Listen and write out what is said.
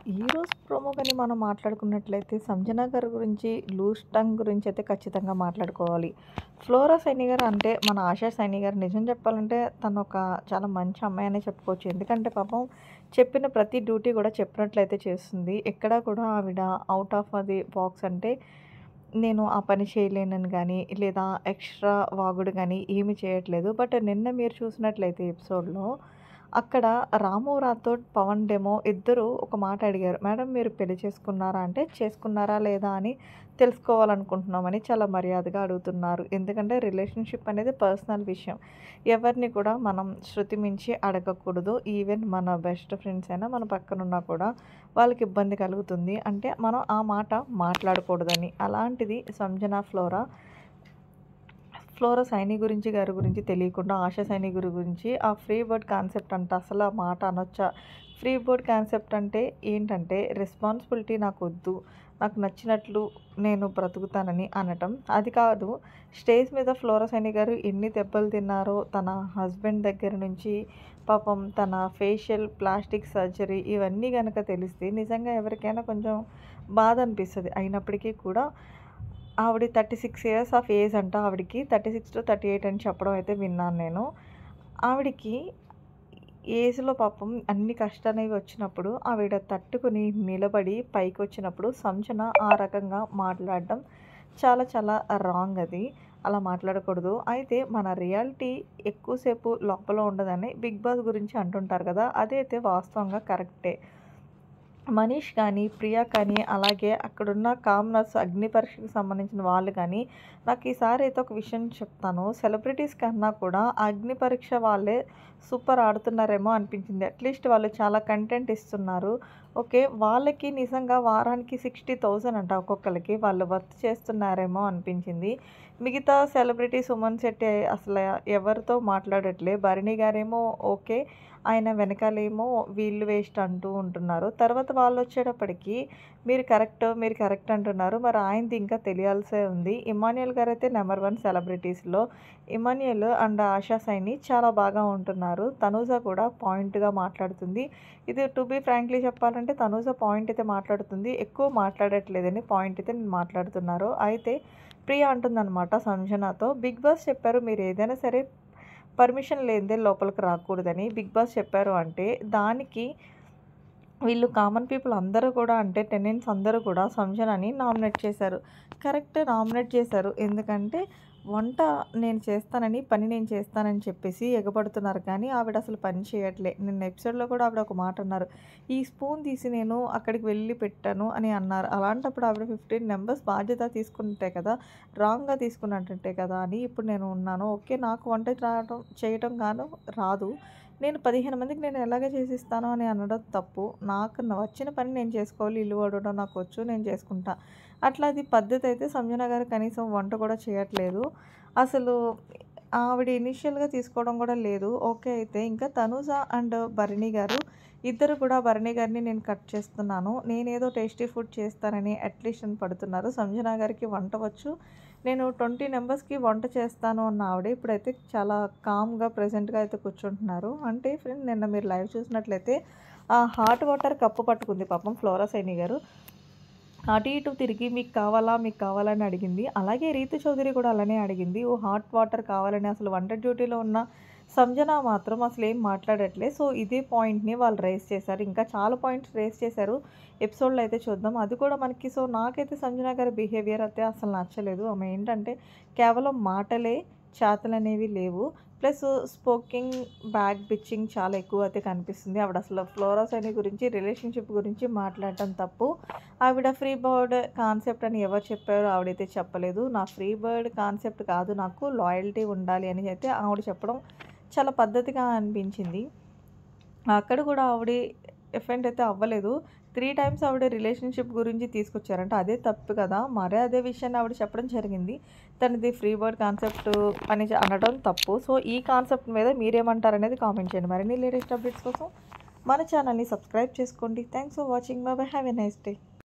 ఈరోజు ప్రోమో గాని మనం మాట్లాడుకున్నట్లయితే 'సంజన' గారి గురించి, 'లూజ్ టంగ్' గురించి అయితే ఖచ్చితంగా మాట్లాడుకోవాలి. 'ఫ్లోరా సైని' గారు అంటే మన 'ఆశా సైని' గారు నిజం చెప్పాలంటే తనొక చాలా మంచి అమ్మాయి అనే చెప్పుకోవచ్చు. ఎందుకంటే పాపం చెప్పిన ప్రతి డ్యూటీ కూడా చెప్పినట్లయితే చేస్తుంది. ఎక్కడా కూడా ఆవిడ ఔట్ ఆఫ్ అది బాక్స్ అంటే నేను ఆ పని చేయలేనని గానీ, లేదా ఎక్స్‌ట్రా వాగుడు గానీ ఏమి చేయట్లేదు. బట్ నిన్న మీరు చూసినట్లయితే ఎపిసోడ్‌లో అక్కడ రాము రాథోడ్, పవన్ డెమో ఇద్దరు ఒక మాట అడిగారు. మేడం మీరు పెళ్లి చేసుకున్నారా? అంటే చేసుకున్నారా లేదా అని తెలుసుకోవాలనుకుంటున్నామని చాలా మర్యాదగా అడుగుతున్నారు. ఎందుకంటే రిలేషన్‌షిప్ అనేది పర్సనల్ విషయం. ఎవరిని కూడా మనం శృతి మించి అడగకూడదు. ఈవెన్ మన బెస్ట్ ఫ్రెండ్స్ అయినా మన పక్కనున్నా కూడా వాళ్ళకి ఇబ్బంది కలుగుతుంది. అంటే మనం ఆ మాట మాట్లాడకూడదని. అలాంటిది సంజన ఫ్లోరా సైని గారి గురించి తెలియకుండా ఆశా సైని గురించి ఆ ఫ్రీ బర్డ్ కాన్సెప్ట్ అంట అసలు ఆ మాట అనొచ్చా? ఫ్రీ బర్డ్ కాన్సెప్ట్ అంటే ఏంటంటే రెస్పాన్సిబిలిటీ నాకొద్దు. నాకు నచ్చినట్లు నేను బ్రతుకుతానని అనటం. అది కాదు స్టేజ్ మీద ఫ్లోరా సైని గారు ఎన్ని దెబ్బలు తిన్నారో తన హస్బెండ్ దగ్గర నుంచి పాపం తన ఫేషియల్, ప్లాస్టిక్ సర్జరీ ఇవన్నీ గనక తెలిస్తే నిజంగా ఎవరికైనా కొంచెం బాధ అనిపిస్తది. అయినప్పటికీ కూడా ఆవిడ 36 ఇయర్స్ ఆఫ్ ఏజ్ అంట ఆవిడకి. 36-38 అని చెప్పడం అయితే విన్నాను నేను. ఆవిడకి ఏజ్‌లో పాపం అన్ని కష్టాలనేవి వచ్చినప్పుడు ఆవిడ తట్టుకొని నిలబడి పైకొచ్చినప్పుడు సంజన ఆ రకంగా మాట్లాడడం చాలా చాలా రాంగ్ అది. అలా మాట్లాడకూడదు. అయితే మన రియాలిటీ ఎక్కువ సేపు లోపల ఉండదని 'బిగ్ బాస్' గురించి అంటుంటారు కదా! అదైతే వాస్తవంగా కరెక్టే. మనీష్ కానీ, ప్రియా కానీ, అలాగే అక్కడున్న కామనర్స్ అగ్ని పరీక్షకు సంబంధించిన వాళ్ళు కానీ, నాకు ఈసారి అయితే ఒక విషయం చెప్తాను. సెలబ్రిటీస్ కన్నా కూడా ఆ అగ్ని పరీక్ష వాళ్ళే సూపర్ ఆడుతున్నారేమో అనిపించింది. అట్‌లీస్ట్ వాళ్ళు చాలా కంటెంట్ ఇస్తున్నారు. ఓకే. వాళ్ళకి నిజంగా వారానికి 60,000 అంట ఒక్కొక్కళ్ళకి. వాళ్ళు వర్క్ చేస్తున్నారేమో అనిపించింది. మిగతా సెలబ్రిటీస్ సుమన్ శెట్టి అసల ఎవరితో మాట్లాడట్లే. భరణి గారేమో ఓకే. ఆయన వెనకాలేమో వీళ్ళు వేస్ట్ అంటూ ఉంటున్నారు. తర్వాత వాళ్ళొచ్చేటప్పటికి మీరు కరెక్ట్ అంటున్నారు. మరి ఆయనది ఇంకా తెలియాల్సే ఉంది. ఇమ్మాన్యుయల్ గారైతే నంబర్ 1 సెలబ్రిటీస్‌లో. ఇమ్మాన్యుయల్ అండ్ ఆశా సైని చాలా బాగా ఉంటున్నారు. తనూజ కూడా పాయింట్‌గా మాట్లాడుతుంది. ఇది టు బీ ఫ్రాంక్లీ చెప్పాలంటే తనూజ పాయింట్ అయితే మాట్లాడుతుంది. ఎక్కువ మాట్లాడట్లేదని పాయింట్ అయితే మాట్లాడుతున్నారు. అయితే ప్రియ అంటుందనమాట సంజనతో, "బిగ్ బాస్ చెప్పారు మీరేదైనా సరే పర్మిషన్ లేనిదే లోపలికి రాకూడదని బిగ్ బాస్ చెప్పారు" అంటే దానికి వీళ్ళు కామన్ పీపుల్ అందరూ కూడా అంటే టెనెంట్స్ అందరూ కూడా సంజనని నామినేట్ చేశారు. కరెక్ట్ నామినేట్ చేశారు. ఎందుకంటే వంట నేను చేస్తానని, పని నేను చేస్తానని చెప్పేసి ఎగబడుతున్నారు కానీ ఆవిడ అసలు పని చేయట్లే. నిన్న ఎపిసోడ్‌లో కూడా ఆవిడ ఒక మాట అన్నారు. "ఈ స్పూన్ తీసి నేను అక్కడికి వెళ్ళి పెట్టాను" అని అన్నారు. అలాంటప్పుడు ఆవిడ 15 మెంబర్స్ బాధ్యత తీసుకుంటే కదా! రాంగ్‌గా తీసుకున్నట్టే కదా! అని ఇప్పుడు నేను ఉన్నాను. ఓకే. నాకు వంట చేయటం గాను రాదు. నేను 15 మందికి నేను ఎలాగ చేసిస్తాను అని అనడం తప్పు. నాకు వచ్చిన పని నేను చేసుకోవాలి. ఇల్లు ఊడవడం నాకొచ్చు. నేను చేసుకుంటా. అట్లా అది పద్ధతయితే సంజన గారు కనీసం వంట కూడా చేయట్లేదు. అసలు ఆవిడ ఇనీషియల్‌గా తీసుకోవడం కూడా లేదు. ఓకే. అయితే ఇంకా తనూజ అండ్ భరణి గారు ఇద్దరు కూడా భరణి గారిని నేను కట్ చేస్తున్నాను. నేనేదో టేస్టీ ఫుడ్ చేస్తానని అట్లీస్ట్ అని పడుతున్నారు. సంజన గారికి వంట వచ్చు. నేను 20 మెంబర్స్‌కి వంట చేస్తాను అన్న ఆవిడ ఇప్పుడైతే చాలా కామ్‌గా ప్రెజెంట్‌గా అయితే కూర్చుంటున్నారు. అంటే ఫ్రెండ్ నిన్న మీరు లైవ్ చూసినట్లయితే హాట్ వాటర్ కప్పు పట్టుకుంది పాపం ఫ్లోరా సైని గారు. అటు ఇటు తిరిగి మీకు కావాలా? మీకు కావాలా? అని అడిగింది. అలాగే రీతు చౌదరి కూడా అలానే అడిగింది. ఓ హాట్ వాటర్ కావాలని అసలు వంట డ్యూటీలో ఉన్న సంజన మాత్రం అసలేం మాట్లాడట్లే. సో, ఇదే పాయింట్‌ని వాళ్ళు రైజ్ చేశారు. ఇంకా చాలా పాయింట్స్ రైజ్ చేశారు. ఎపిసోడ్‌లో అయితే చూద్దాం. అది కూడా మనకి సో, నాకైతే సంజన గారి బిహేవియర్ అయితే అసలు నచ్చలేదు. ఆమె ఏంటంటే కేవలం మాటలే, చేతలనేవి లేవు. ప్లస్ స్పోకింగ్, బ్యాక్ బిచ్చింగ్ చాలా ఎక్కువ అయితే కనిపిస్తుంది. ఆవిడ అసలు ఫ్లోరా సైని గురించి, రిలేషన్‌షిప్ గురించి మాట్లాడటం తప్పు. ఆవిడ ఫ్రీ బర్డ్ కాన్సెప్ట్ అని ఎవరు చెప్పారో ఆవిడైతే చెప్పలేదు. నా ఫ్రీ బర్డ్ కాన్సెప్ట్ కాదు నాకు లాయల్టీ ఉండాలి అని అయితే ఆవిడ చెప్పడం చాలా పద్ధతిగా అనిపించింది. అక్కడ కూడా ఆవిడ ఎఫెండ్ అయితే అవ్వలేదు. 3 టైమ్స్ ఆవిడ రిలేషన్‌షిప్ గురించి తీసుకొచ్చారంట. అదే తప్పు కదా! మరి అదే విషయాన్ని ఆవిడ చెప్పడం జరిగింది. తనది ఫ్రీ బర్డ్ కాన్సెప్ట్ అని అనడం తప్పు. సో, ఈ కాన్సెప్ట్ మీద మీరేమంటారనేది కామెంట్ చేయండి. మరిన్ని లేటెస్ట్ అప్డేట్స్ కోసం మన ఛానల్‌ని సబ్స్క్రైబ్ చేసుకోండి. Thanks for watching. By by. Have a nice day.